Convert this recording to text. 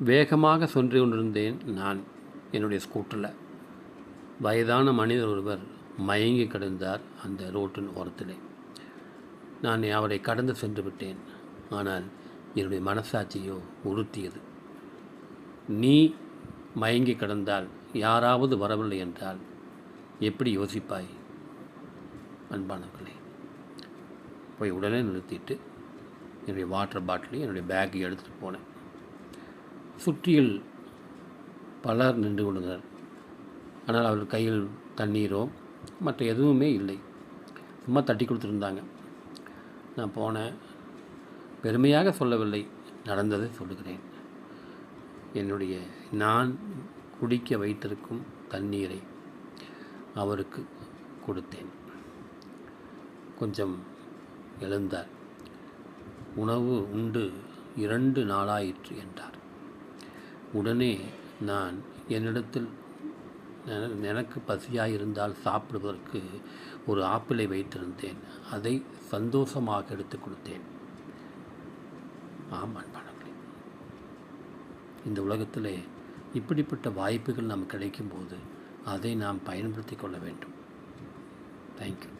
வேகமாக சென்று கொண்டிருந்தேன் நான் என்னுடைய ஸ்கூட்டரில். வயதான மனிதர் ஒருவர் மயங்கி கிடந்தார் அந்த ரோட்டின் ஓரத்திலே. நான் அவரை கடந்து சென்று விட்டேன். ஆனால் என்னுடைய மனசாட்சியோ உறுத்தியது. நீ மயங்கி கிடந்தால், யாராவது வரவில்லை என்றால் எப்படி யோசிப்பாய்? அன்பானவர்களே, போய் உடனே நிறுத்திட்டு என்னுடைய வாட்டர் பாட்டிலையும் என்னுடைய பேக்கை எடுத்துகிட்டு போனேன். சுற்றியில் பலர் நின்று கொண்டனர். ஆனால் அவர் கையில் தண்ணீரோ மற்ற எதுவுமே இல்லை. சும்மா தட்டி கொடுத்துருந்தாங்க. நான் போனேன். பெருமையாக சொல்லவில்லை, நடந்ததை சொல்லுகிறேன். நான் குடிக்க வைத்திருக்கும் தண்ணீரை அவருக்கு கொடுத்தேன். கொஞ்சம் எழுந்தார். உணவு உண்டு 2 நாளாயிற்று என்றார். உடனே நான் என்னிடத்தில் எனக்கு பசியாயிருந்தால் சாப்பிடுவதற்கு ஒரு ஆப்பிளை வைத்திருந்தேன். அதை சந்தோஷமாக எடுத்து கொடுத்தேன். அன்பானவர்களே, இந்த உலகத்திலே இப்படிப்பட்ட வாய்ப்புகள் நமக்கு கிடைக்கும்போது அதை நாம் பயன்படுத்தி கொள்ள வேண்டும். தேங்க்யூ.